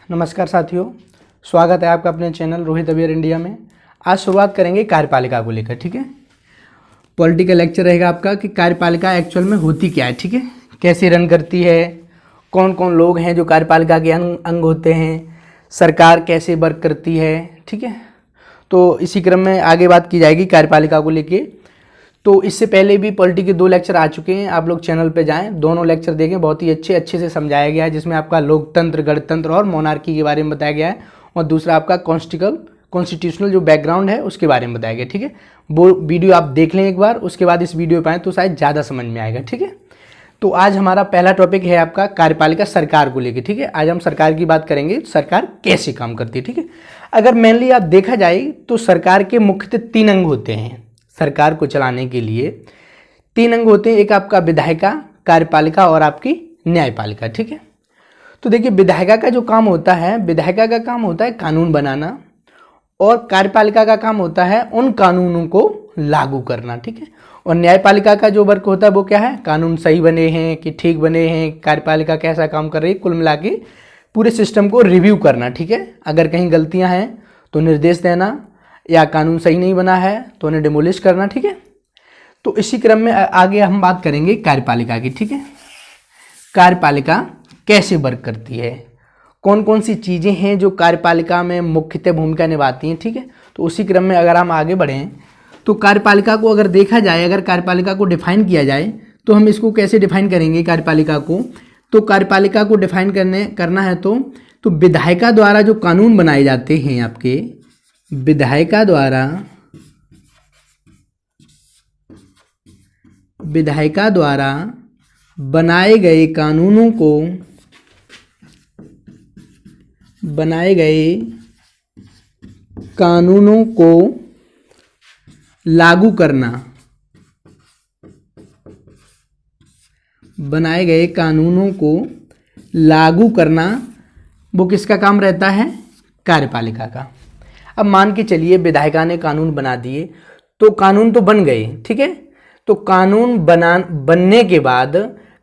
नमस्कार साथियों, स्वागत है आपका अपने चैनल रोहित अबियर इंडिया में। आज शुरुआत करेंगे कार्यपालिका को लेकर। ठीक है, पॉलिटिकल लेक्चर रहेगा आपका कि कार्यपालिका एक्चुअल में होती क्या है। ठीक है, कैसे रन करती है, कौन कौन लोग हैं जो कार्यपालिका के अंग होते हैं, सरकार कैसे वर्क करती है। ठीक है, तो इसी क्रम में आगे बात की जाएगी कार्यपालिका को लेके। तो इससे पहले भी पॉलिटी के 2 लेक्चर आ चुके हैं, आप लोग चैनल पे जाएं, दोनों लेक्चर देखें। बहुत ही अच्छे से समझाया गया है, जिसमें आपका लोकतंत्र, गणतंत्र और मोनार्की के बारे में बताया गया है, और दूसरा आपका कॉन्स्टिट्यूशनल जो बैकग्राउंड है उसके बारे में बताया गया। ठीक है, वो वीडियो आप देख लें एक बार, उसके बाद इस वीडियो पर आएँ तो शायद ज़्यादा समझ में आएगा। ठीक है, तो आज हमारा पहला टॉपिक है आपका कार्यपालिका सरकार को लेकर। ठीक है, आज हम सरकार की बात करेंगे, सरकार कैसे काम करती है। ठीक है, अगर मेनली आप देखा जाए तो सरकार के मुख्यतः 3 अंग होते हैं। सरकार को चलाने के लिए 3 अंग होते हैं, एक आपका विधायिका, कार्यपालिका और आपकी न्यायपालिका। ठीक है, तो देखिए विधायिका का जो काम होता है, विधायिका का काम होता है कानून बनाना, और कार्यपालिका का काम होता है उन कानूनों को लागू करना। ठीक है, और न्यायपालिका का जो वर्क होता है वो क्या है, कानून सही बने हैं कि ठीक बने हैं, कार्यपालिका कैसा काम कर रही है, कुल मिला के पूरे सिस्टम को रिव्यू करना। ठीक है, अगर कहीं गलतियां हैं तो निर्देश देना, या कानून सही नहीं बना है तो उन्हें डिमोलिश करना। ठीक है, तो इसी क्रम में आगे हम बात करेंगे कार्यपालिका की। ठीक है, कार्यपालिका कैसे वर्क करती है, कौन कौन सी चीज़ें हैं जो कार्यपालिका में मुख्यतः भूमिका निभाती हैं। ठीक है, तो उसी क्रम में अगर हम आगे बढ़ें तो कार्यपालिका को अगर देखा जाए, अगर कार्यपालिका को डिफाइन किया जाए तो हम इसको कैसे डिफाइन करेंगे कार्यपालिका को। तो कार्यपालिका को डिफाइन करना है तो विधायिका द्वारा जो कानून बनाए जाते हैं, आपके विधायिका द्वारा बनाए गए कानूनों को लागू करना, बनाए गए कानूनों को लागू करना वो किसका काम रहता है, कार्यपालिका का। अब मान के चलिए विधायिका ने कानून बना दिए, तो कानून तो बन गए। ठीक है, तो कानून बनने के बाद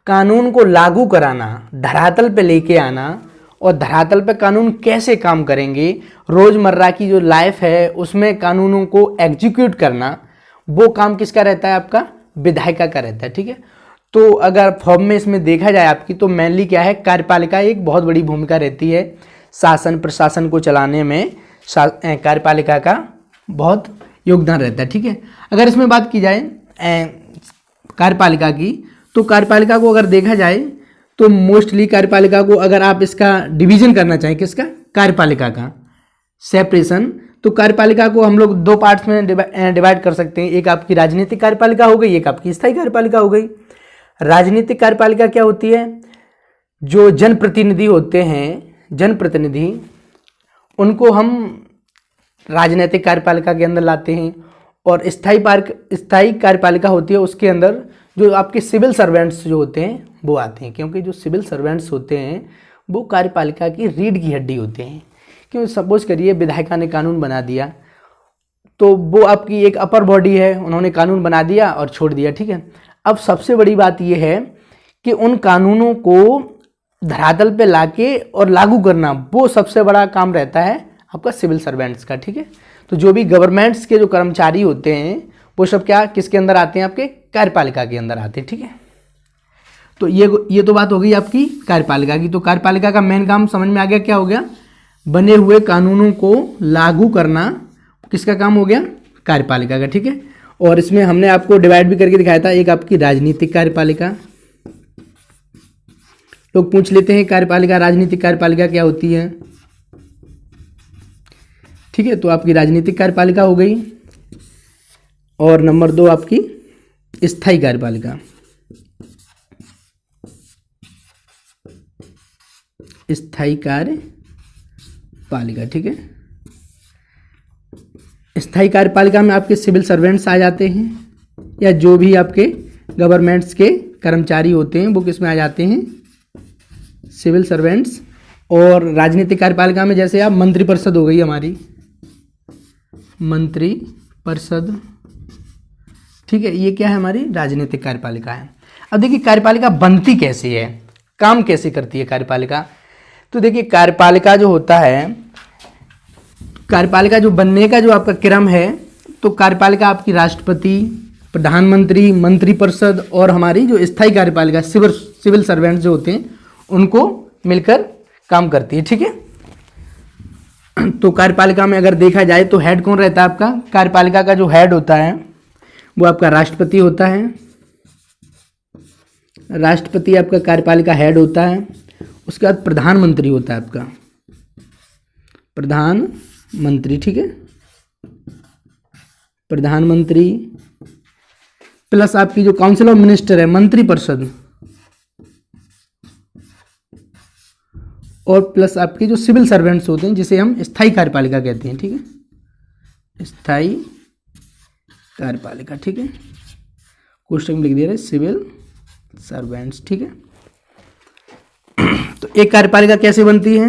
कानून को लागू कराना, धरातल पे लेके आना, और धरातल पे कानून कैसे काम करेंगे, रोज़मर्रा की जो लाइफ है उसमें कानूनों को एग्जीक्यूट करना, वो काम किसका रहता है, आपका विधायिका का रहता है। ठीक है, तो अगर फॉर्म में इसमें देखा जाए आपकी, तो मेनली क्या है, कार्यपालिका एक बहुत बड़ी भूमिका रहती है शासन प्रशासन को चलाने में। कार्यपालिका का बहुत योगदान रहता है। ठीक है, अगर इसमें बात की जाए कार्यपालिका की, तो कार्यपालिका को अगर देखा जाए तो मोस्टली कार्यपालिका को अगर आप इसका डिवीजन करना चाहें, किसका, कार्यपालिका का सेपरेशन, तो कार्यपालिका को हम लोग 2 पार्ट्स में डिवाइड कर सकते हैं। एक आपकी राजनीतिक कार्यपालिका हो गई, एक आपकी स्थायी कार्यपालिका हो गई। राजनीतिक कार्यपालिका क्या होती है, जो जनप्रतिनिधि होते हैं, जनप्रतिनिधि, उनको हम राजनीतिक कार्यपालिका के अंदर लाते हैं। और स्थायी कार्यपालिका होती है, उसके अंदर जो आपके सिविल सर्वेंट्स जो होते हैं वो आते हैं, क्योंकि जो सिविल सर्वेंट्स होते हैं वो कार्यपालिका की रीढ़ की हड्डी होते हैं। क्योंकि सपोज करिए विधायिका ने कानून बना दिया, तो वो आपकी एक अपर बॉडी है, उन्होंने कानून बना दिया और छोड़ दिया। ठीक है, अब सबसे बड़ी बात यह है कि उन कानूनों को धरातल पे लाके और लागू करना, वो सबसे बड़ा काम रहता है आपका सिविल सर्वेंट्स का। ठीक है, तो जो भी गवर्नमेंट्स के जो कर्मचारी होते हैं वो सब क्या किसके अंदर आते हैं, आपके कार्यपालिका के अंदर आते हैं। ठीक है, तो ये तो बात हो गई आपकी कार्यपालिका की। तो कार्यपालिका का मेन काम समझ में आ गया, क्या हो गया, बने हुए कानूनों को लागू करना किसका काम हो गया, कार्यपालिका का। ठीक है, और इसमें हमने आपको डिवाइड भी करके दिखाया था, एक आपकी राजनीतिक कार्यपालिका, लोग पूछ लेते हैं कार्यपालिका, राजनीतिक कार्यपालिका क्या होती है। ठीक है, तो आपकी राजनीतिक कार्यपालिका हो गई, और नंबर 2 आपकी स्थायी कार्यपालिका। स्थायी कार्यपालिका, ठीक है, स्थायी कार्यपालिका में आपके सिविल सर्वेंट्स आ जाते हैं, या जो भी आपके गवर्नमेंट्स के कर्मचारी होते हैं वो किस में आ जाते हैं, सिविल सर्वेंट्स। और राजनीतिक कार्यपालिका में जैसे आप मंत्रिपरिषद हो गई हमारी, मंत्रिपरिषद। ठीक है, ये क्या है, हमारी राजनीतिक कार्यपालिका है। अब देखिए कार्यपालिका बनती कैसे है, काम कैसे करती है कार्यपालिका। तो देखिए कार्यपालिका जो होता है, कार्यपालिका जो बनने का जो आपका क्रम है, तो कार्यपालिका आपकी राष्ट्रपति, प्रधानमंत्री, मंत्रिपरिषद और हमारी जो स्थायी कार्यपालिका सिविल सर्वेंट जो होते हैं उनको मिलकर काम करती है। ठीक है, तो कार्यपालिका में अगर देखा जाए तो हेड कौन रहता है आपका? कार्यपालिका का जो हेड होता है वो आपका राष्ट्रपति होता है। राष्ट्रपति आपका कार्यपालिका हेड होता है। उसके बाद प्रधानमंत्री होता है आपका, प्रधानमंत्री। ठीक है, प्रधानमंत्री प्लस आपकी जो काउंसिल ऑफ मिनिस्टर है, मंत्रिपरिषद, और प्लस आपके जो सिविल सर्वेंट्स होते हैं जिसे हम स्थायी कार्यपालिका कहते हैं। ठीक है, स्थायी कार्यपालिका। ठीक है, कोष्टक में लिख दिया है सिविल सर्वेंट्स। ठीक है, तो एक कार्यपालिका कैसे बनती है?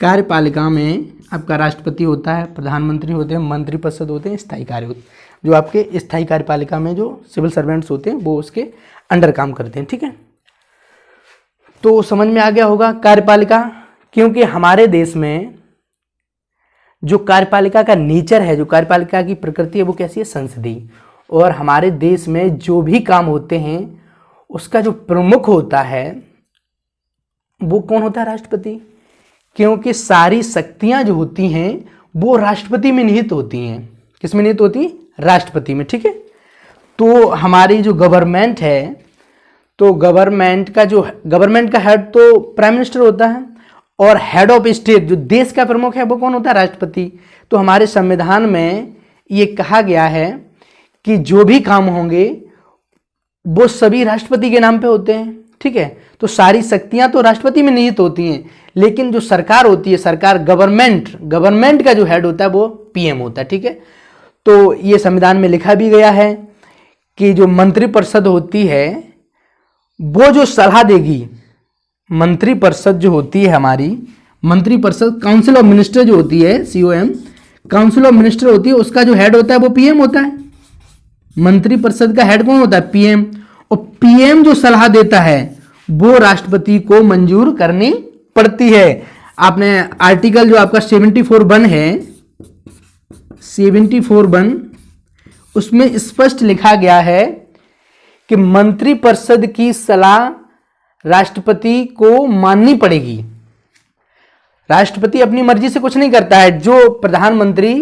कार्यपालिका में आपका राष्ट्रपति होता है, प्रधानमंत्री होते हैं, मंत्रिपरिषद होते हैं, स्थायी कार्य होते हैं। जो आपके स्थायी कार्यपालिका में जो सिविल सर्वेंट्स होते हैं वो उसके अंडर काम करते हैं। ठीक है, तो समझ में आ गया होगा कार्यपालिका। क्योंकि हमारे देश में जो कार्यपालिका का नेचर है, जो कार्यपालिका की प्रकृति है वो कैसी है? संसदीय। और हमारे देश में जो भी काम होते हैं उसका जो प्रमुख होता है वो कौन होता है? राष्ट्रपति। क्योंकि सारी शक्तियां जो होती हैं वो राष्ट्रपति में निहित होती हैं। किस में निहित होती? राष्ट्रपति में। ठीक है, तो हमारी जो गवर्नमेंट है, तो गवर्नमेंट का हेड तो प्राइम मिनिस्टर होता है, और हेड ऑफ स्टेट जो देश का प्रमुख है वो कौन होता है? राष्ट्रपति। तो हमारे संविधान में ये कहा गया है कि जो भी काम होंगे वो सभी राष्ट्रपति के नाम पे होते हैं। ठीक है, तो सारी शक्तियां तो राष्ट्रपति में निहित होती हैं, लेकिन जो सरकार होती है, सरकार गवर्नमेंट का जो हेड होता है वो पीएम होता है। ठीक है, तो ये संविधान में लिखा भी गया है कि जो मंत्रिपरिषद होती है वो जो सलाह देगी, मंत्रिपरिषद जो होती है हमारी, मंत्रिपरिषद काउंसिल ऑफ मिनिस्टर जो होती है, COM काउंसिल ऑफ मिनिस्टर होती है, उसका जो हेड होता है वो पीएम होता है। मंत्रिपरिषद का हेड कौन होता है? पीएम। और पीएम जो सलाह देता है वो राष्ट्रपति को मंजूर करनी पड़ती है। आपने आर्टिकल जो आपका 74(1) है, 74(1) उसमें स्पष्ट लिखा गया है कि मंत्रिपरिषद की सलाह राष्ट्रपति को माननी पड़ेगी। राष्ट्रपति अपनी मर्जी से कुछ नहीं करता है। जो प्रधानमंत्री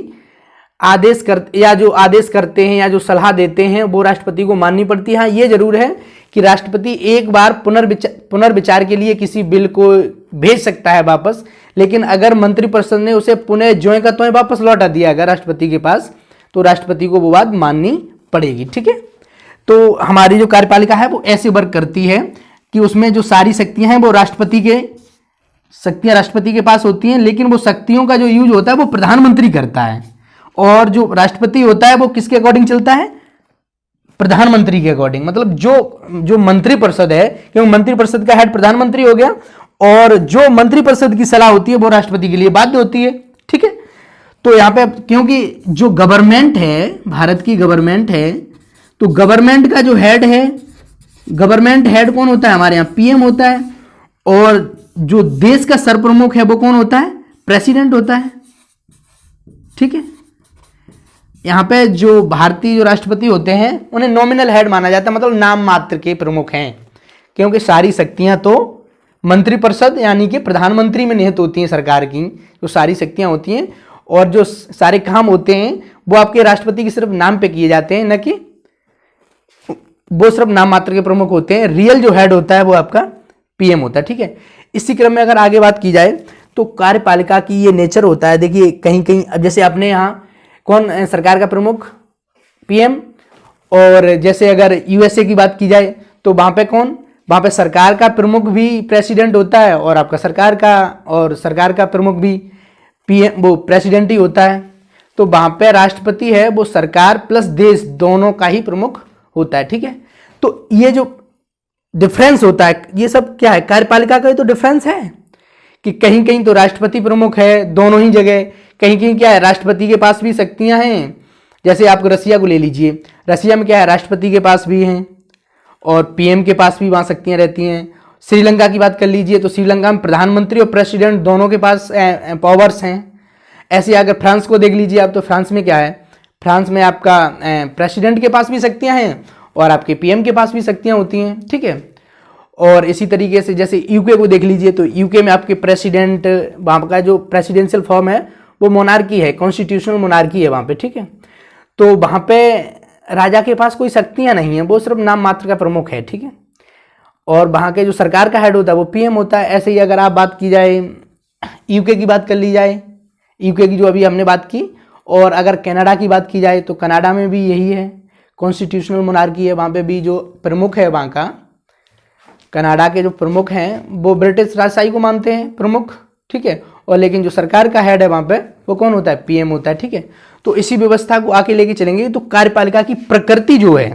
आदेश करते हैं या जो सलाह देते हैं वो राष्ट्रपति को माननी पड़ती है। हाँ, ये जरूर है कि राष्ट्रपति एक बार पुनर्विचार के लिए किसी बिल को भेज सकता है वापस, लेकिन अगर मंत्रिपरिषद ने उसे पुनः ज्यों का त्यों वापस लौटा दिया अगर राष्ट्रपति के पास, तो राष्ट्रपति को वो बात माननी पड़ेगी। ठीक है, तो हमारी जो कार्यपालिका है वो ऐसे वर्क करती है कि उसमें जो सारी शक्तियां हैं वो राष्ट्रपति के पास होती हैं, लेकिन वो शक्तियों का जो यूज होता है वो प्रधानमंत्री करता है, और जो राष्ट्रपति होता है वो किसके अकॉर्डिंग चलता है? प्रधानमंत्री के अकॉर्डिंग। मतलब जो मंत्रिपरिषद है, क्योंकि मंत्रिपरिषद का हेड प्रधानमंत्री हो गया, और जो मंत्रिपरिषद की सलाह होती है वो राष्ट्रपति के लिए बाध्य होती है। ठीक है, तो यहाँ पे क्योंकि जो गवर्नमेंट है, भारत की गवर्नमेंट है, तो गवर्नमेंट का जो हेड है, गवर्नमेंट हेड कौन होता है? हमारे यहाँ पीएम होता है, और जो देश का सरप्रमुख है वो कौन होता है? प्रेसिडेंट होता है। ठीक है, यहाँ पे जो भारतीय जो राष्ट्रपति होते हैं उन्हें नॉमिनल हेड माना जाता है, मतलब नाम मात्र के प्रमुख हैं, क्योंकि सारी शक्तियां तो मंत्रिपरिषद यानी कि प्रधानमंत्री में निहित होती हैं। सरकार की जो सारी शक्तियां होती हैं और जो सारे काम होते हैं वो आपके राष्ट्रपति के सिर्फ नाम पे किए जाते हैं, न कि वो सिर्फ नाम मात्र के प्रमुख होते हैं। रियल जो हेड होता है वो आपका पीएम होता है। ठीक है, इसी क्रम में अगर आगे बात की जाए तो कार्यपालिका की ये नेचर होता है। देखिए कहीं कहीं अब जैसे अपने यहाँ कौन सरकार का प्रमुख? पीएम। और जैसे अगर यूएसए की बात की जाए तो वहाँ पे कौन? वहाँ पे सरकार का प्रमुख भी प्रेसिडेंट होता है, और आपका सरकार का प्रमुख भी पीएम वो प्रेसिडेंट ही होता है। तो वहाँ पे राष्ट्रपति है वो सरकार प्लस देश दोनों का ही प्रमुख होता है। ठीक है, तो ये जो डिफरेंस होता है ये सब क्या है? कार्यपालिका का ही तो डिफरेंस है कि कहीं कहीं तो राष्ट्रपति प्रमुख है दोनों ही जगह, कहीं कहीं क्या है राष्ट्रपति के पास भी शक्तियां हैं। जैसे आप रसिया को ले लीजिए, रसिया में क्या है राष्ट्रपति के पास भी हैं और पीएम के पास भी वहाँ शक्तियाँ रहती हैं। श्रीलंका की बात कर लीजिए तो श्रीलंका में प्रधानमंत्री और प्रेसिडेंट दोनों के पास पावर्स हैं। ऐसे अगर फ्रांस को देख लीजिए आप, तो फ्रांस में क्या है, फ्रांस में आपका प्रेसिडेंट के पास भी शक्तियाँ हैं और आपके पीएम के पास भी शक्तियाँ होती हैं, ठीक है। और इसी तरीके से जैसे यूके को देख लीजिए तो यूके में आपके प्रेसिडेंट, वहाँ का जो प्रेसिडेंशियल फॉर्म है वो मोनार्की है, कॉन्स्टिट्यूशनल मोनार्की है वहाँ पे, ठीक है। तो वहाँ पे राजा के पास कोई शक्तियाँ नहीं है, वो सिर्फ नाम मात्र का प्रमुख है, ठीक है। और वहाँ के जो सरकार का हेड होता है वो पीएम होता है। ऐसे ही अगर आप बात की जाए यूके की बात कर ली जाए, यूके की जो अभी हमने बात की, और अगर कनाडा की बात की जाए तो कनाडा में भी यही है, कॉन्स्टिट्यूशनल मोनार्की है। वहाँ पे भी जो प्रमुख है वहाँ का, कनाडा के जो प्रमुख हैं वो ब्रिटिश राजशाही को मानते हैं प्रमुख, ठीक है। और लेकिन जो सरकार का हेड है वहाँ पे वो कौन होता है, पीएम होता है, ठीक है। तो इसी व्यवस्था को आके लेके चलेंगे। तो कार्यपालिका की प्रकृति जो है,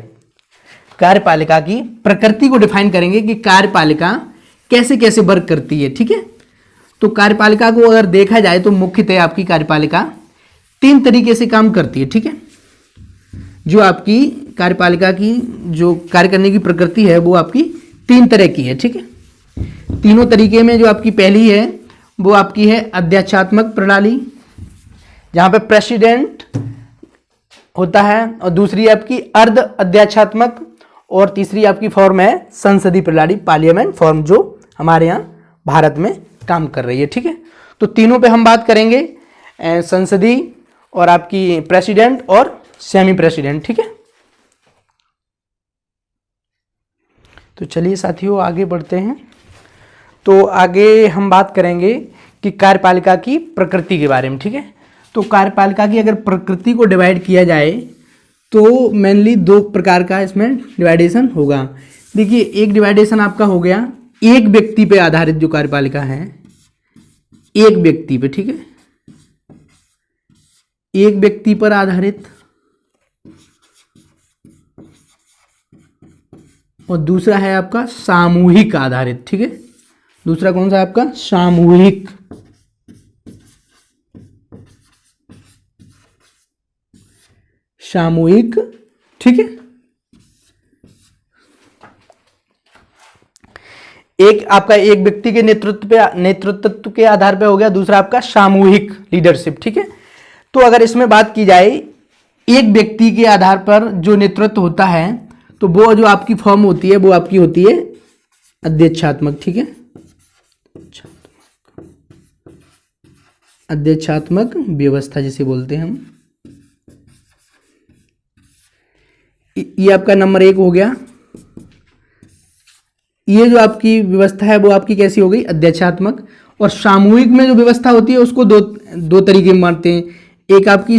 कार्यपालिका की प्रकृति को डिफाइन करेंगे कि कार्यपालिका कैसे कैसे वर्क करती है, ठीक है। तो कार्यपालिका को अगर देखा जाए तो मुख्यतः आपकी कार्यपालिका 3 तरीके से काम करती है, ठीक है। जो आपकी कार्यपालिका की जो कार्य करने की प्रकृति है वो आपकी 3 तरह की है, ठीक है। तीनों तरीके में जो आपकी पहली है वो आपकी है अध्यक्षात्मक प्रणाली, जहां पे प्रेसिडेंट होता है, और दूसरी आपकी अर्ध अध्यक्षात्मक, और तीसरी आपकी फॉर्म है संसदीय प्रणाली, पार्लियामेंट फॉर्म, जो हमारे यहाँ भारत में काम कर रही है, ठीक है। तो तीनों पे हम बात करेंगे, संसदीय और आपकी प्रेसिडेंट और सेमी प्रेसिडेंट, ठीक है। तो चलिए साथियों आगे बढ़ते हैं। तो आगे हम बात करेंगे कि कार्यपालिका की प्रकृति के बारे में, ठीक है। तो कार्यपालिका की अगर प्रकृति को डिवाइड किया जाए तो मेनली 2 प्रकार का इसमें डिवाइडेशन होगा। देखिए, एक डिवाइडेशन आपका हो गया एक व्यक्ति पे आधारित, जो कार्यपालिका है एक व्यक्ति पे, ठीक है, एक व्यक्ति पर आधारित, और दूसरा है आपका सामूहिक आधारित, ठीक है। दूसरा कौन सा है आपका, सामूहिक। सामूहिक, ठीक है। एक आपका एक व्यक्ति के नेतृत्व के आधार पे हो गया, दूसरा आपका सामूहिक लीडरशिप, ठीक है। तो अगर इसमें बात की जाए एक व्यक्ति के आधार पर जो नेतृत्व होता है, तो वो जो आपकी फॉर्म होती है वो आपकी होती है अध्यक्षात्मक, ठीक है। अध्यक्षात्मक व्यवस्था जिसे बोलते हैं हम। ये आपका नंबर 1 हो गया। ये जो आपकी व्यवस्था है वो आपकी कैसी हो गई, अध्यक्षात्मक। और सामूहिक में जो व्यवस्था होती है उसको दो तरीके में मानते हैं। एक आपकी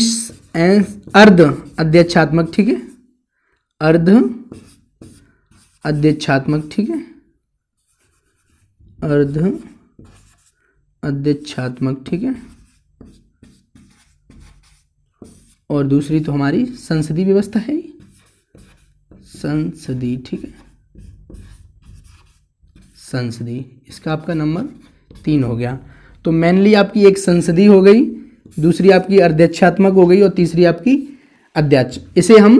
अर्ध अध्यक्षात्मक, ठीक है, अर्ध अध्यक्षात्मक, ठीक है, अर्ध अध्यक्षात्मक, ठीक है। और दूसरी तो हमारी संसदीय व्यवस्था है, संसदीय, ठीक है, संसदीय। इसका आपका नंबर 3 हो गया। तो मेनली आपकी एक संसदीय हो गई, दूसरी आपकी अध्यक्षात्मक हो गई, और तीसरी आपकी अध्यक्ष। इसे हम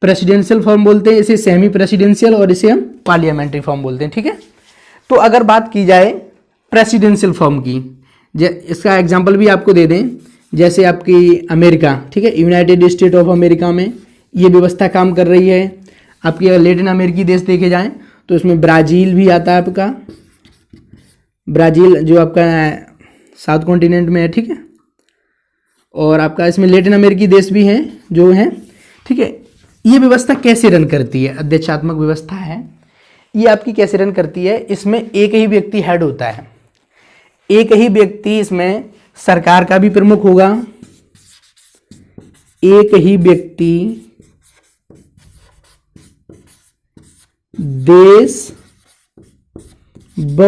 प्रेसिडेंशियल फॉर्म बोलते हैं, इसे सेमी प्रेसिडेंशियल, और इसे हम पार्लियामेंट्री फॉर्म बोलते हैं, ठीक है। तो अगर बात की जाए प्रेसिडेंशियल फॉर्म की, इसका एग्जांपल भी आपको दे दें, जैसे आपकी अमेरिका, ठीक है, यूनाइटेड स्टेट ऑफ अमेरिका में ये व्यवस्था काम कर रही है। आपकी अगर लैटिन अमेरिकी देश देखे जाएं तो इसमें ब्राज़ील भी आता है, आपका ब्राज़ील जो आपका साउथ कॉन्टिनेंट में है, ठीक है। और आपका इसमें लैटिन अमेरिकी देश भी हैं जो हैं, ठीक है। ये व्यवस्था कैसे रन करती है, अध्यक्षात्मक व्यवस्था है, ये आपकी कैसे रन करती है। इसमें एक ही व्यक्ति हेड होता है, एक ही व्यक्ति इसमें सरकार का भी प्रमुख होगा, एक ही व्यक्ति देश व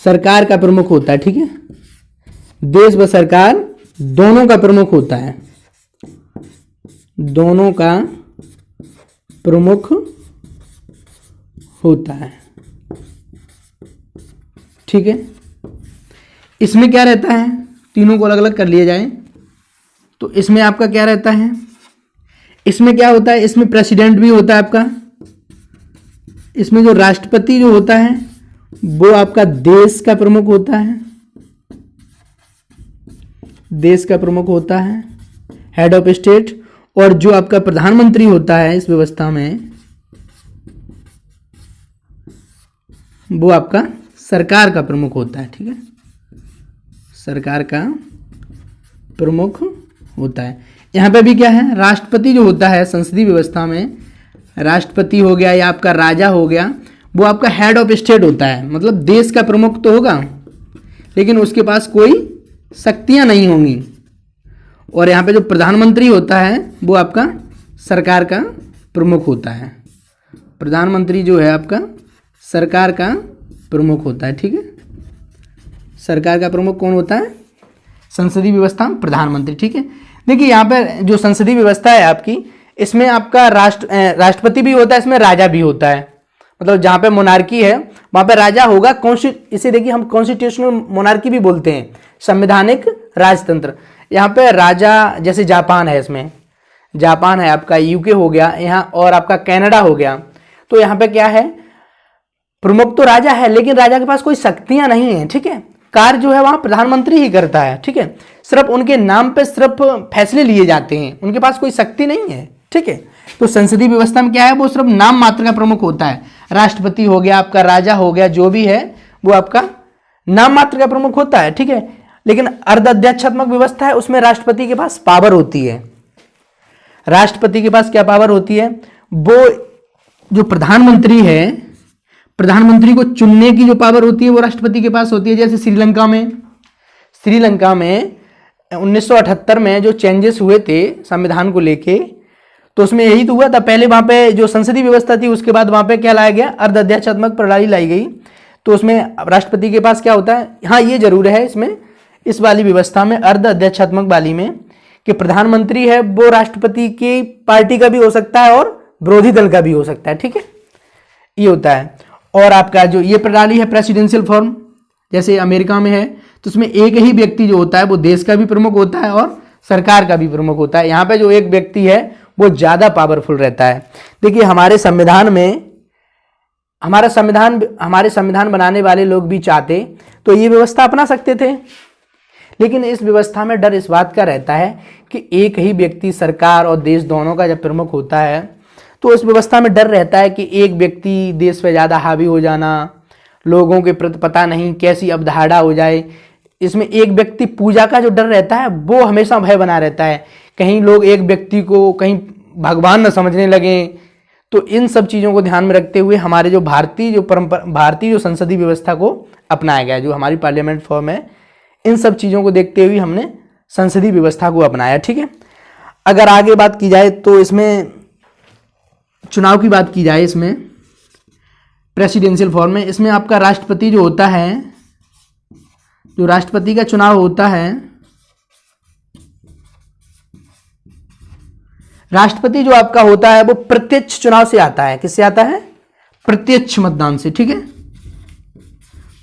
सरकार का प्रमुख होता है, ठीक है। देश व सरकार दोनों का प्रमुख होता है, दोनों का प्रमुख होता है, ठीक है। इसमें क्या रहता है, तीनों को अलग अलग कर लिया जाए तो इसमें आपका क्या रहता है, इसमें क्या होता है, इसमें प्रेसिडेंट भी होता है आपका, इसमें जो राष्ट्रपति जो होता है वो आपका देश का प्रमुख होता है, देश का प्रमुख होता है, हेड ऑफ स्टेट। और जो आपका प्रधानमंत्री होता है इस व्यवस्था में, वो आपका सरकार का प्रमुख होता है। ठीक है, सरकार का प्रमुख होता है। यहाँ पे भी क्या है, राष्ट्रपति जो होता है संसदीय व्यवस्था में, राष्ट्रपति हो गया या आपका राजा हो गया, वो आपका हेड ऑफ स्टेट होता है। मतलब देश का प्रमुख तो होगा लेकिन उसके पास कोई शक्तियां नहीं होंगी। और यहाँ पे जो प्रधानमंत्री होता है वो आपका सरकार का प्रमुख होता है। प्रधानमंत्री जो है आपका सरकार का प्रमुख होता है। ठीक है, सरकार का प्रमुख कौन होता है, संसदीय व्यवस्था में प्रधानमंत्री। ठीक है, देखिए यहाँ पे जो संसदीय व्यवस्था है आपकी, इसमें आपका राष्ट्रपति भी होता है, इसमें राजा भी होता है। मतलब जहाँ पे मोनार्की है वहाँ पे राजा होगा। इसे देखिए हम कॉन्स्टिट्यूशनल मोनार्की भी बोलते हैं, संवैधानिक राजतंत्र। यहाँ पे राजा, जैसे जापान है, इसमें जापान है आपका, यूके हो गया यहाँ, और आपका कनाडा हो गया। तो यहाँ पे क्या है, प्रमुख तो राजा है लेकिन राजा के पास कोई शक्तियां नहीं है। ठीक है, कार्य जो है वहां प्रधानमंत्री ही करता है। ठीक है, सिर्फ उनके नाम पे सिर्फ फैसले लिए जाते हैं, उनके पास कोई शक्ति नहीं है। ठीक है, तो संसदीय व्यवस्था में क्या है, वो सिर्फ नाम मात्र का प्रमुख होता है। राष्ट्रपति हो गया, आपका राजा हो गया, जो भी है वो आपका नाम मात्र का प्रमुख होता है। ठीक है, लेकिन अर्धअध्यक्षात्मक व्यवस्था है, उसमें राष्ट्रपति के पास पावर होती है। राष्ट्रपति के पास क्या पावर होती है, वो जो प्रधानमंत्री है, प्रधानमंत्री को चुनने की जो पावर होती है वो राष्ट्रपति के पास होती है। जैसे श्रीलंका में 1978 में जो चेंजेस हुए थे संविधान को लेके, तो उसमें यही तो हुआ था। पहले वहां पे जो संसदीय व्यवस्था थी, उसके बाद वहां पे क्या लाया गया, अर्धअध्यक्षात्मक प्रणाली लाई गई। तो उसमें राष्ट्रपति के पास क्या होता है, हाँ ये जरूर है इसमें, इस वाली व्यवस्था में, अर्धअध्यक्षात्मक वाली में, कि प्रधानमंत्री है वो राष्ट्रपति की पार्टी का भी हो सकता है और विरोधी दल का भी हो सकता है। ठीक है, ये होता है। और आपका जो ये प्रणाली है प्रेसिडेंशियल फॉर्म, जैसे अमेरिका में है, तो उसमें एक ही व्यक्ति जो होता है वो देश का भी प्रमुख होता है और सरकार का भी प्रमुख होता है। यहाँ पे जो एक व्यक्ति है वो ज़्यादा पावरफुल रहता है। देखिए हमारे संविधान बनाने वाले लोग भी चाहते तो ये व्यवस्था अपना सकते थे, लेकिन इस व्यवस्था में डर इस बात का रहता है कि एक ही व्यक्ति सरकार और देश दोनों का जब प्रमुख होता है, तो इस व्यवस्था में डर रहता है कि एक व्यक्ति देश पे ज़्यादा हावी हो जाना, लोगों के प्रति पता नहीं कैसी अवधारणा हो जाए। इसमें एक व्यक्ति पूजा का जो डर रहता है वो हमेशा भय बना रहता है, कहीं लोग एक व्यक्ति को कहीं भगवान न समझने लगें। तो इन सब चीज़ों को ध्यान में रखते हुए हमारे जो भारतीय जो संसदीय व्यवस्था को अपनाया गया, जो हमारी पार्लियामेंट फॉर्म है, इन सब चीज़ों को देखते हुए हमने संसदीय व्यवस्था को अपनाया। ठीक है, अगर आगे बात की जाए तो इसमें चुनाव की बात की जाए, इसमें प्रेसिडेंशियल फॉर्म में, इसमें आपका राष्ट्रपति जो होता है, जो राष्ट्रपति का चुनाव होता है, राष्ट्रपति जो आपका होता है वो प्रत्यक्ष चुनाव से आता है। किससे आता है, प्रत्यक्ष मतदान से। ठीक है,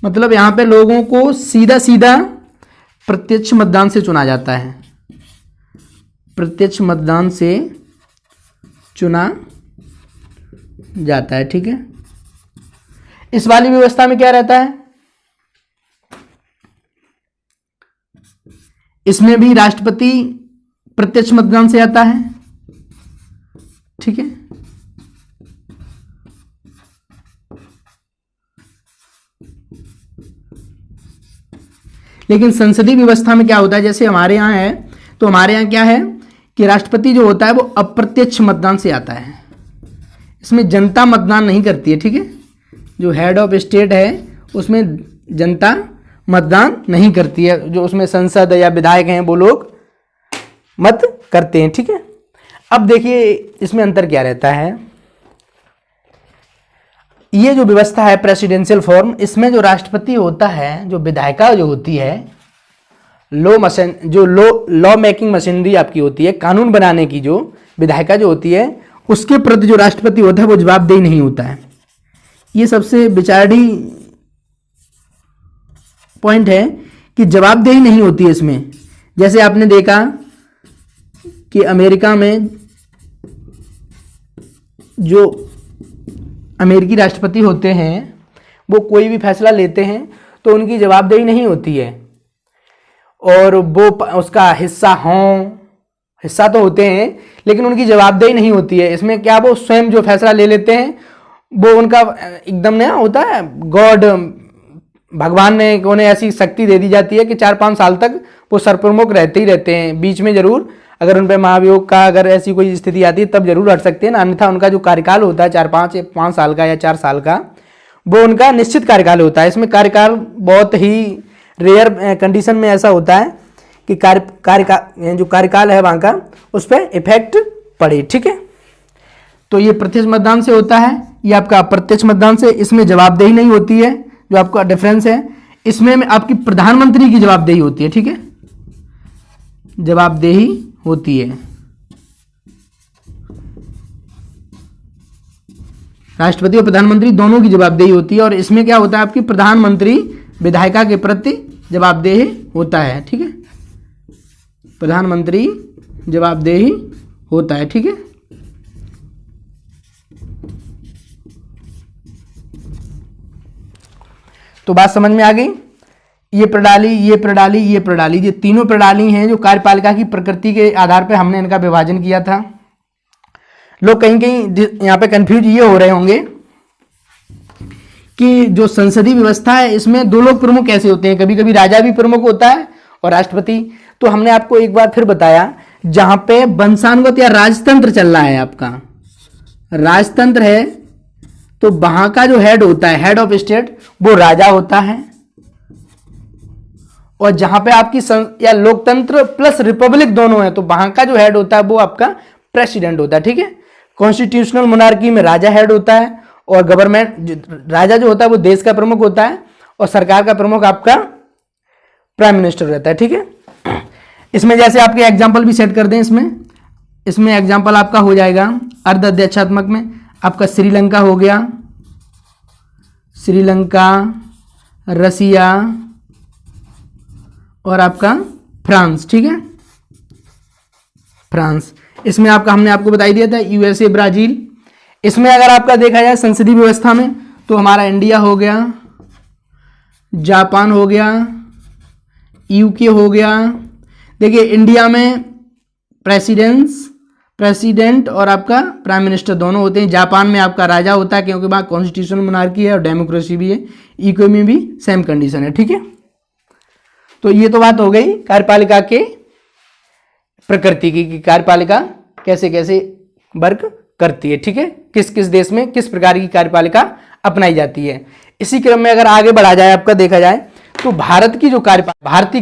मतलब यहां पे लोगों को सीधा सीधा प्रत्यक्ष मतदान से चुना जाता है, प्रत्यक्ष मतदान से चुना जाता है। ठीक है, इस वाली व्यवस्था में क्या रहता है, इसमें भी राष्ट्रपति प्रत्यक्ष मतदान से आता है। ठीक है, लेकिन संसदीय व्यवस्था में क्या होता है, जैसे हमारे यहाँ है, तो हमारे यहाँ क्या है कि राष्ट्रपति जो होता है वो अप्रत्यक्ष मतदान से आता है। इसमें जनता मतदान नहीं करती है। ठीक है, जो हेड ऑफ स्टेट है उसमें जनता मतदान नहीं करती है, जो उसमें संसद या विधायक हैं वो लोग मत करते हैं। ठीक है, अब देखिए इसमें अंतर क्या रहता है। ये जो व्यवस्था है प्रेसिडेंशियल फॉर्म, इसमें जो राष्ट्रपति होता है, जो विधायिका जो होती है, लॉ मेकिंग मशीनरी आपकी होती है, कानून बनाने की जो विधायिका जो होती है, उसके प्रति जो राष्ट्रपति होता है वो जवाबदेही नहीं होता है। ये सबसे विचारणी पॉइंट है कि जवाबदेही नहीं होती है इसमें। जैसे आपने देखा कि अमेरिकी राष्ट्रपति होते हैं वो कोई भी फैसला लेते हैं तो उनकी जवाबदेही नहीं होती है, और वो उसका हिस्सा तो होते हैं लेकिन उनकी जवाबदेही नहीं होती है। इसमें क्या वो स्वयं जो फैसला ले लेते हैं वो उनका एकदम नया होता है, गॉड भगवान ने उन्हें ऐसी शक्ति दे दी जाती है कि 4-5 साल तक वो सरप्रमुख रहते ही रहते हैं। बीच में जरूर अगर उन पर महाभियोग का अगर ऐसी कोई स्थिति आती है तब जरूर हट सकते हैं, अन्यथा उनका जो कार्यकाल होता है 4-5 साल का या 4 साल का, वो उनका निश्चित कार्यकाल होता है। इसमें कार्यकाल बहुत ही रेयर कंडीशन में ऐसा होता है कि जो कार्यकाल है वहाँ का उस पर इफेक्ट पड़े। ठीक है, तो ये प्रत्यक्ष मतदान से होता है, ये आपका अप्रत्यक्ष मतदान से। इसमें जवाबदेही नहीं होती है, जो आपका डिफरेंस है। इसमें आपकी प्रधानमंत्री की जवाबदेही होती है। ठीक है, जवाबदेही होती है, राष्ट्रपति और प्रधानमंत्री दोनों की जवाबदेही होती है। और इसमें क्या होता है, आपकी प्रधानमंत्री विधायिका के प्रति जवाबदेही होता है। ठीक है, प्रधानमंत्री जवाबदेही होता है। ठीक है, तो बात समझ में आ गई। ये प्रणाली, ये प्रणाली, ये प्रणाली, ये तीनों प्रणाली हैं जो कार्यपालिका की प्रकृति के आधार पर हमने इनका विभाजन किया था। लोग कहीं कहीं यहाँ पे कंफ्यूज ये हो रहे होंगे कि जो संसदीय व्यवस्था है इसमें 2 लोग प्रमुख कैसे होते हैं, कभी कभी राजा भी प्रमुख होता है और राष्ट्रपति। तो हमने आपको एक बार फिर बताया, जहां पे वंशानुगत या राजतंत्र चल रहा है, आपका राजतंत्र है, तो वहां का जो हेड होता है, हेड ऑफ स्टेट, वो राजा होता है। और जहां पे आपकी या लोकतंत्र प्लस रिपब्लिक दोनों है, तो वहां का जो हेड होता है वो आपका प्रेसिडेंट होता है। ठीक है, कॉन्स्टिट्यूशनल मोनार्की में राजा हेड होता है, और गवर्नमेंट राजा जो होता है वो देश का प्रमुख होता है, और सरकार का प्रमुख आपका प्राइम मिनिस्टर रहता है। ठीक है, इसमें जैसे आपके एग्जाम्पल भी सेट कर दें, इसमें एग्जाम्पल आपका हो जाएगा अर्ध अध्यक्षात्मक में आपका श्रीलंका हो गया, श्रीलंका, रसिया और आपका फ्रांस। ठीक है, फ्रांस। इसमें आपका हमने आपको बताई दिया था यूएसए, ब्राजील। इसमें अगर आपका देखा जाए संसदीय व्यवस्था में तो हमारा इंडिया हो गया, जापान हो गया, यूके हो गया। देखिए इंडिया में प्रेसिडेंट और आपका प्राइम मिनिस्टर दोनों होते हैं। जापान में आपका राजा होता है क्योंकि वहाँ कॉन्स्टिट्यूशनल मोनार्की है और डेमोक्रेसी भी है। यूके में भी सेम कंडीशन है। ठीक है, तो ये तो बात हो गई कार्यपालिका के प्रकृति की, कि कार्यपालिका कैसे कैसे वर्क करती है। ठीक है, किस किस देश में किस प्रकार की कार्यपालिका अपनाई जाती है। इसी क्रम में अगर आगे बढ़ा जाए, आपका देखा जाए तो भारत की जो भारतीय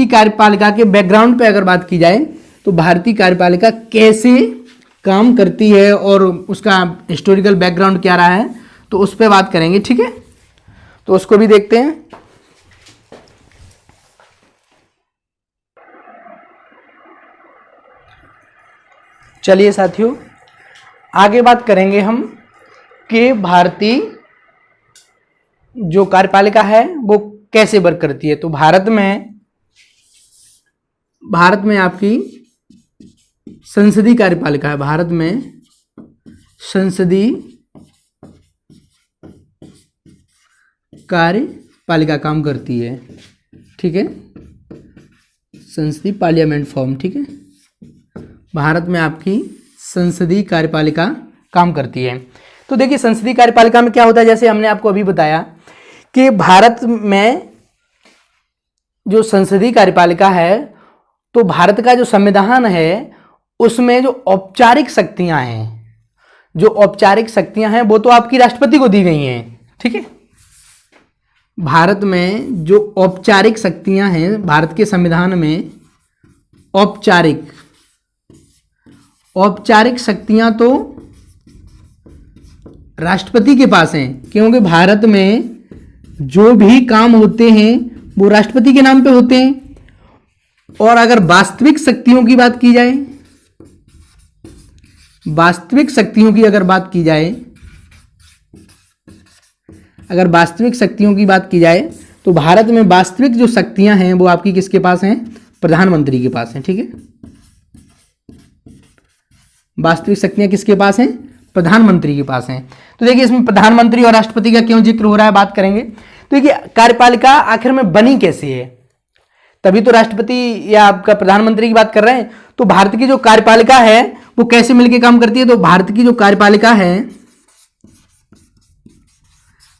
कार्यपालिका के बैकग्राउंड पे अगर बात की जाए तो भारतीय कार्यपालिका कैसे काम करती है और उसका हिस्टोरिकल बैकग्राउंड क्या रहा है, तो उस पर बात करेंगे। ठीक है, तो उसको भी देखते हैं। चलिए साथियों, आगे बात करेंगे हम कि भारतीय जो कार्यपालिका है वो कैसे वर्क करती है। तो भारत में आपकी संसदीय कार्यपालिका है। भारत में संसदीय कार्यपालिका काम करती है। ठीक है, संसदीय पार्लियामेंट फॉर्म। ठीक है, भारत में आपकी संसदीय कार्यपालिका काम करती है। तो देखिए संसदीय कार्यपालिका में क्या होता है, जैसे हमने आपको अभी बताया कि भारत में जो संसदीय कार्यपालिका है, तो भारत का जो संविधान है उसमें जो औपचारिक शक्तियां हैं वो तो आपकी राष्ट्रपति को दी गई हैं। ठीक है, भारत में जो औपचारिक शक्तियां हैं, भारत के संविधान में औपचारिक शक्तियां तो राष्ट्रपति के पास हैं, क्योंकि भारत में जो भी काम होते हैं वो राष्ट्रपति के नाम पे होते हैं। और अगर वास्तविक शक्तियों की बात की जाए, अगर वास्तविक शक्तियों की बात की जाए तो भारत में वास्तविक जो शक्तियां हैं वो आपकी किसके पास हैं, प्रधानमंत्री के पास हैं। ठीक है, वास्तविक शक्तियां किसके पास हैं, प्रधानमंत्री के पास हैं। तो देखिए इसमें प्रधानमंत्री और राष्ट्रपति का क्यों जिक्र हो रहा है, बात करेंगे। तो देखिए कार्यपालिका आखिर में बनी कैसे है, तभी तो राष्ट्रपति या आपका प्रधानमंत्री की बात कर रहे हैं। तो भारत की जो कार्यपालिका है वो कैसे मिलकर काम करती है, तो भारत की जो कार्यपालिका है,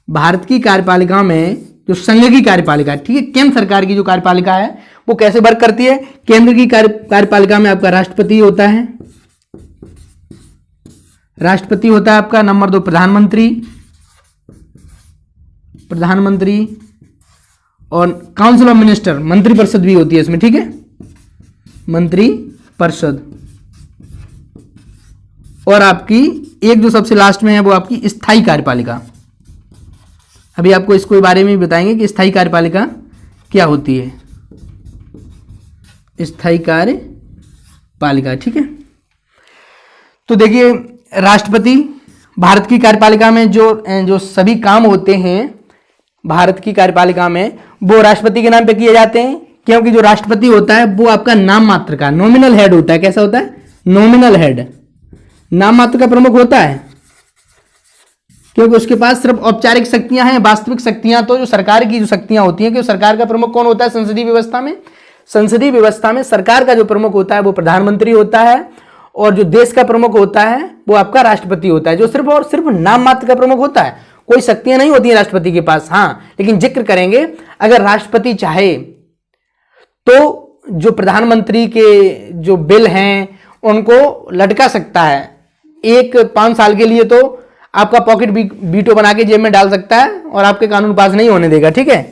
भारत की कार्यपालिका में जो संघ की कार्यपालिका, ठीक है, केंद्र सरकार की जो कार्यपालिका है वो कैसे वर्क करती है। केंद्र की कार्यपालिका में आपका राष्ट्रपति होता है, राष्ट्रपति होता है आपका, नंबर 2 प्रधानमंत्री, प्रधानमंत्री, और काउंसिल ऑफ मिनिस्टर, मंत्रिपरिषद भी होती है इसमें, ठीक है, मंत्रिपरिषद। और आपकी एक जो सबसे लास्ट में है वो आपकी स्थायी कार्यपालिका। अभी आपको इसको बारे में भी बताएंगे कि स्थायी कार्यपालिका क्या होती है, स्थायी कार्यपालिका, ठीक है। तो देखिए राष्ट्रपति, भारत की कार्यपालिका में जो सभी काम होते हैं भारत की कार्यपालिका में वो राष्ट्रपति के नाम पे किए जाते हैं, क्योंकि जो राष्ट्रपति होता है वो आपका नाम मात्र का नॉमिनल हेड होता है। कैसा होता है, नॉमिनल हेड, नाम मात्र का प्रमुख होता है, क्योंकि उसके पास सिर्फ औपचारिक शक्तियां हैं, वास्तविक शक्तियां तो जो सरकार की जो शक्तियां होती हैं, कि सरकार का प्रमुख कौन होता है संसदीय व्यवस्था में, संसदीय व्यवस्था में सरकार का जो प्रमुख होता है वो प्रधानमंत्री होता है, और जो देश का प्रमुख होता है वो आपका राष्ट्रपति होता है, जो सिर्फ और सिर्फ नाम मात्र का प्रमुख होता है, कोई शक्तियां नहीं होती हैं राष्ट्रपति के पास। हाँ, लेकिन जिक्र करेंगे, अगर राष्ट्रपति चाहे तो जो प्रधानमंत्री के जो बिल हैं उनको लटका सकता है, 5 साल के लिए तो आपका पॉकेट वीटो बना के जेब में डाल सकता है और आपके कानून पास नहीं होने देगा, ठीक है।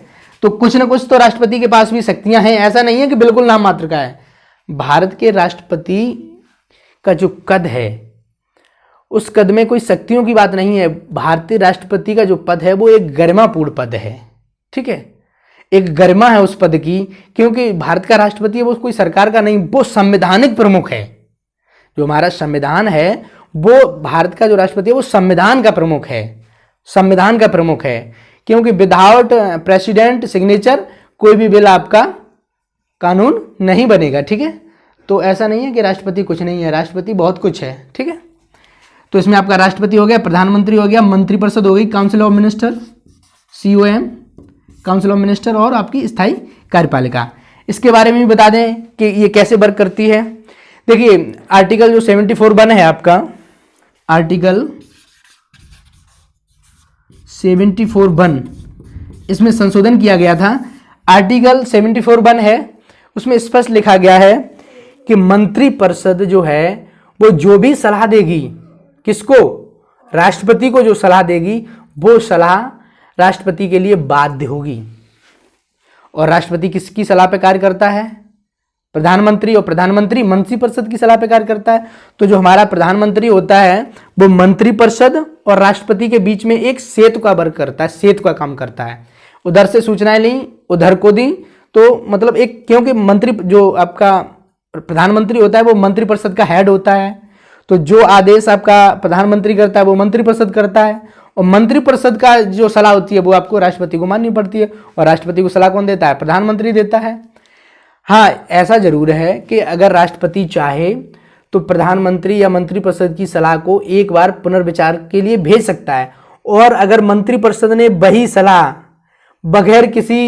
तो कुछ ना कुछ तो राष्ट्रपति के पास भी शक्तियां हैं, ऐसा नहीं है कि बिल्कुल नाम मात्र का है। भारत के राष्ट्रपति का जो कद है उस कद में कोई शक्तियों की बात नहीं है। भारतीय राष्ट्रपति का जो पद है वो एक गरिमापूर्ण पद है, ठीक है, एक गरिमा है उस पद की, क्योंकि भारत का राष्ट्रपति है वो कोई सरकार का नहीं, वो संवैधानिक प्रमुख है। जो हमारा संविधान है वो भारत का जो राष्ट्रपति है वो संविधान का प्रमुख है, संविधान का प्रमुख है, क्योंकि विदाउट प्रेसिडेंट सिग्नेचर कोई भी बिल आपका कानून नहीं बनेगा, ठीक है। तो ऐसा नहीं है कि राष्ट्रपति कुछ नहीं है, राष्ट्रपति बहुत कुछ है, ठीक है। तो इसमें आपका राष्ट्रपति हो गया, प्रधानमंत्री हो गया, मंत्रिपरिषद हो गई, council of minister, COM, council of minister, और आपकी स्थायी कार्यपालिका। इसके बारे में भी बता दें कि ये कैसे वर्क करती है। देखिए आर्टिकल जो 74 बन है आपका, आर्टिकल 74 बन, इसमें संशोधन किया गया था। आर्टिकल 74 बन है, उसमें स्पष्ट लिखा गया है कि मंत्रिपरिषद जो है वो जो भी सलाह देगी, किसको, राष्ट्रपति को जो सलाह देगी वो सलाह राष्ट्रपति के लिए बाध्य होगी। और राष्ट्रपति किसकी सलाह पर कार्य करता है, प्रधानमंत्री, और प्रधानमंत्री मंत्रिपरिषद की सलाह पर कार्य करता है। तो जो हमारा प्रधानमंत्री होता है वो मंत्रिपरिषद और राष्ट्रपति के बीच में एक सेतु का वर्क करता है, सेतु का काम करता है। उधर से सूचनाएं ली, उधर को दी, तो मतलब एक, क्योंकि मंत्री जो आपका प्रधानमंत्री होता है वो मंत्रिपरिषद का हेड होता है, तो जो आदेश आपका प्रधानमंत्री करता है वो मंत्रिपरिषद करता है, और मंत्रिपरिषद का जो सलाह होती है वो आपको राष्ट्रपति को माननी पड़ती है, और राष्ट्रपति को सलाह कौन देता है, प्रधानमंत्री देता है। हाँ, ऐसा जरूर है कि अगर राष्ट्रपति चाहे तो प्रधानमंत्री या मंत्रिपरिषद की सलाह को एक बार पुनर्विचार के लिए भेज सकता है, और अगर मंत्रिपरिषद ने वही सलाह बगैर किसी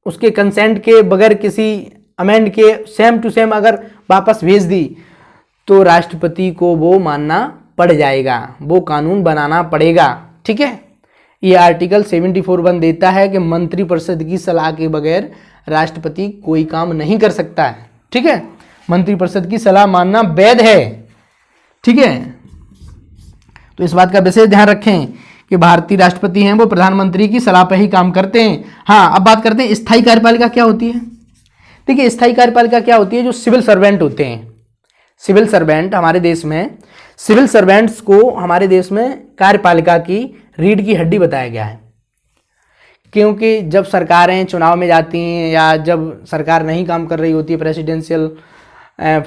उसके कंसेंट के, बगैर किसी अमेंड के, सेम टू सेम अगर वापस भेज दी तो राष्ट्रपति को वो मानना पड़ जाएगा, वो कानून बनाना पड़ेगा, ठीक है। ये आर्टिकल 74 बन देता है कि मंत्रिपरिषद की सलाह के बगैर राष्ट्रपति कोई काम नहीं कर सकता है, ठीक है। मंत्रिपरिषद की सलाह मानना वैध है, ठीक है। तो इस बात का विशेष ध्यान रखें कि भारतीय राष्ट्रपति हैं वो प्रधानमंत्री की सलाह पर ही काम करते हैं। हाँ, अब बात करते हैं स्थायी कार्यपालिका क्या होती है। देखिए स्थायी कार्यपालिका क्या होती है, जो सिविल सर्वेंट होते हैं, सिविल सर्वेंट हमारे देश में, सिविल सर्वेंट्स को हमारे देश में कार्यपालिका की रीढ़ की हड्डी बताया गया है। क्योंकि जब सरकारें चुनाव में जाती हैं या जब सरकार नहीं काम कर रही होती है, प्रेसिडेंशियल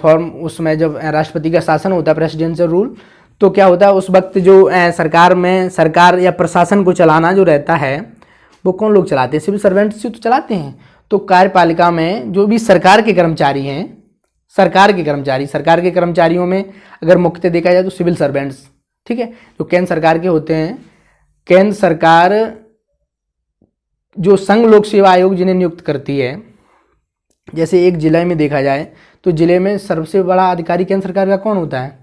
फॉर्म, उसमें जब राष्ट्रपति का शासन होता है, प्रेसिडेंशियल रूल, तो क्या होता है उस वक्त जो सरकार में, सरकार या प्रशासन को चलाना जो रहता है वो कौन लोग चलाते हैं, सिविल सर्वेंट्स से तो चलाते हैं। तो कार्यपालिका में जो भी सरकार के कर्मचारी हैं, सरकार के कर्मचारी, सरकार के कर्मचारियों में अगर मुख्यतः देखा जाए तो सिविल सर्वेंट्स, ठीक है, जो केंद्र सरकार के होते हैं, केंद्र सरकार जो संघ लोक सेवा आयोग जिन्हें नियुक्त करती है, जैसे एक जिले में देखा जाए तो जिले में सबसे बड़ा अधिकारी केंद्र सरकार का कौन होता है?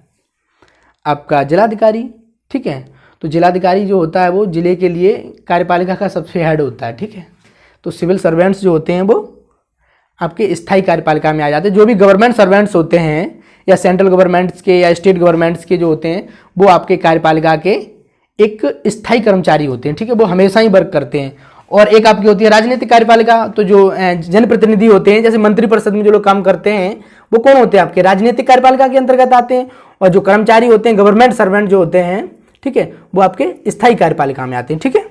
आपका जिलाधिकारी, ठीक है। तो जिलाधिकारी जो होता है वो जिले के लिए कार्यपालिका का सबसे हेड होता है, ठीक है। तो सिविल सर्वेंट्स जो होते हैं वो आपके स्थायी कार्यपालिका में आ जाते हैं। जो भी गवर्नमेंट सर्वेंट्स होते हैं या सेंट्रल गवर्नमेंट्स के या स्टेट गवर्नमेंट्स के जो होते हैं वो आपके कार्यपालिका के एक स्थायी कर्मचारी होते हैं, ठीक है, वो हमेशा ही वर्क करते हैं। और एक आपकी होती है राजनीतिक कार्यपालिका, तो जो जनप्रतिनिधि होते हैं, जैसे मंत्रिपरिषद में जो लोग काम करते हैं वो कौन होते हैं? आपके राजनीतिक कार्यपालिका के अंतर्गत आते हैं। और जो कर्मचारी होते हैं, गवर्नमेंट सर्वेंट जो होते हैं, ठीक है, वो आपके स्थायी कार्यपालिका में आते हैं, ठीक है।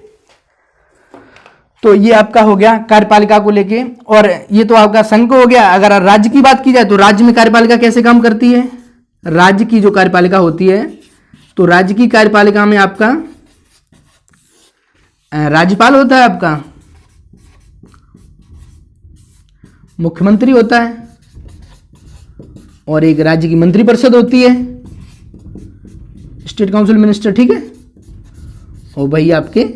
तो ये आपका हो गया कार्यपालिका को लेके, और ये तो आपका संघ को हो गया। अगर राज्य की बात की जाए तो राज्य में कार्यपालिका कैसे काम करती है? राज्य की जो कार्यपालिका होती है, तो राज्य की कार्यपालिका में आपका राज्यपाल होता है, आपका मुख्यमंत्री होता है, और एक राज्य की मंत्रिपरिषद होती है, स्टेट काउंसिल मिनिस्टर, ठीक है। और भाई आपके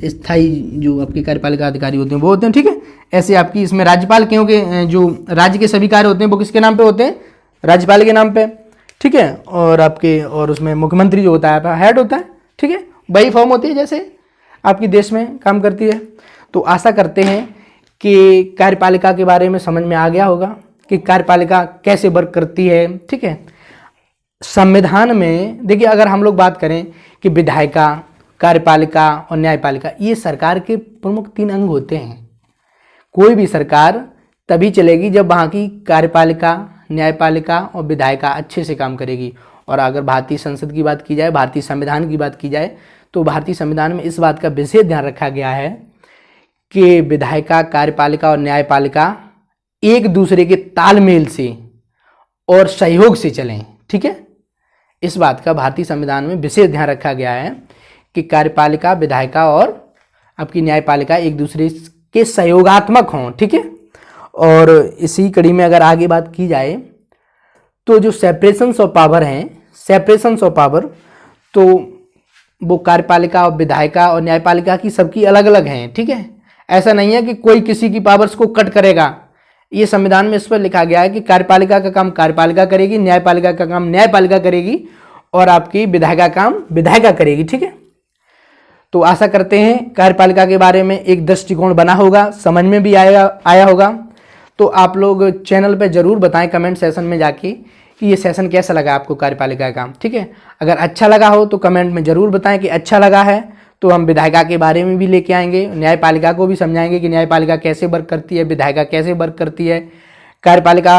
स्थायी जो आपके कार्यपालिका अधिकारी होते हैं वो होते हैं, ठीक है। ऐसे आपकी इसमें राज्यपाल, क्योंकि जो राज्य के सभी कार्य होते हैं वो किसके नाम पे होते हैं? राज्यपाल के नाम पे, ठीक है। और आपके और उसमें मुख्यमंत्री जो होता है आपका हेड होता है, ठीक है। वही फॉर्म होती है जैसे आपकी देश में काम करती है। तो आशा करते हैं कि कार्यपालिका के बारे में समझ में आ गया होगा कि कार्यपालिका कैसे वर्क करती है, ठीक है। संविधान में देखिए, अगर हम लोग बात करें कि विधायिका, कार्यपालिका और न्यायपालिका, ये सरकार के प्रमुख 3 अंग होते हैं। कोई भी सरकार तभी चलेगी जब वहाँ की कार्यपालिका, न्यायपालिका और विधायिका अच्छे से काम करेगी। और अगर भारतीय संसद की बात की जाए, भारतीय संविधान की बात की जाए, तो भारतीय संविधान में इस बात का विशेष ध्यान रखा गया है कि विधायिका, कार्यपालिका और न्यायपालिका एक दूसरे के तालमेल से और सहयोग से चलें, ठीक है। इस बात का भारतीय संविधान में विशेष ध्यान रखा गया है कि कार्यपालिका, विधायिका और आपकी न्यायपालिका एक दूसरे के सहयोगात्मक हों, ठीक है। और इसी कड़ी में अगर आगे बात की जाए तो जो सेपरेशंस ऑफ पावर हैं, सेपरेशंस ऑफ पावर, तो वो कार्यपालिका और विधायिका और न्यायपालिका की सबकी अलग अलग हैं, ठीक है। ऐसा नहीं है कि कोई किसी की पावर्स को कट करेगा। ये संविधान में इस पर लिखा गया है कि कार्यपालिका का काम कार्यपालिका करेगी, न्यायपालिका का काम न्यायपालिका करेगी और आपकी विधायिका काम विधायिका करेगी, ठीक है। तो आशा करते हैं कार्यपालिका के बारे में एक दृष्टिकोण बना होगा, समझ में भी आया होगा। तो आप लोग चैनल पे जरूर बताएं कमेंट सेशन में जाके कि ये सेशन कैसा लगा आपको कार्यपालिका का, ठीक है। अगर अच्छा लगा हो तो कमेंट में ज़रूर बताएं कि अच्छा लगा है, तो हम विधायिका के बारे में भी लेके आएंगे, न्यायपालिका को भी समझाएंगे कि न्यायपालिका कैसे वर्क करती है, विधायिका कैसे वर्क करती है। कार्यपालिका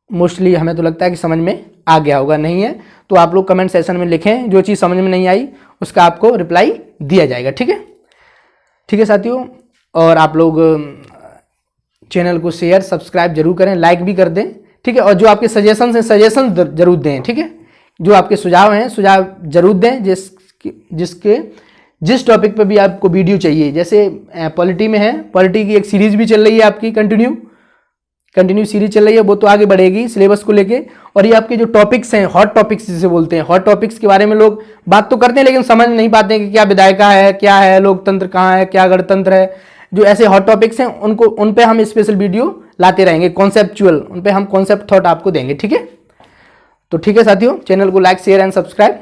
मोस्टली हमें तो लगता है कि समझ में आ गया होगा, नहीं है तो आप लोग कमेंट सेशन में लिखें, जो चीज़ समझ में नहीं आई उसका आपको रिप्लाई दिया जाएगा, ठीक है। ठीक है साथियों, और आप लोग चैनल को शेयर सब्सक्राइब जरूर करें, लाइक भी कर दें, ठीक है। और जो आपके सजेशन हैं, सजेशन जरूर दें, ठीक है। जो आपके सुझाव हैं, सुझाव जरूर दें, जिस टॉपिक पे भी आपको वीडियो चाहिए। जैसे पॉलिटी में है, पॉलिटी की एक सीरीज भी चल रही है आपकी, कंटिन्यू सीरीज चल रही है, वो तो आगे बढ़ेगी सिलेबस को लेके। और ये आपके जो टॉपिक्स हैं, हॉट टॉपिक्स जिसे बोलते हैं, हॉट टॉपिक्स के बारे में लोग बात तो करते हैं लेकिन समझ नहीं पाते हैं कि क्या विधायिका है, क्या है लोकतंत्र, कहाँ है, क्या गणतंत्र है। जो ऐसे हॉट टॉपिक्स हैं उन पे हम स्पेशल वीडियो लाते रहेंगे, कॉन्सेप्चुअल, उन पे हम कॉन्सेप्ट थॉट आपको देंगे, ठीक है। तो ठीक है साथियों, चैनल को लाइक शेयर एंड सब्सक्राइब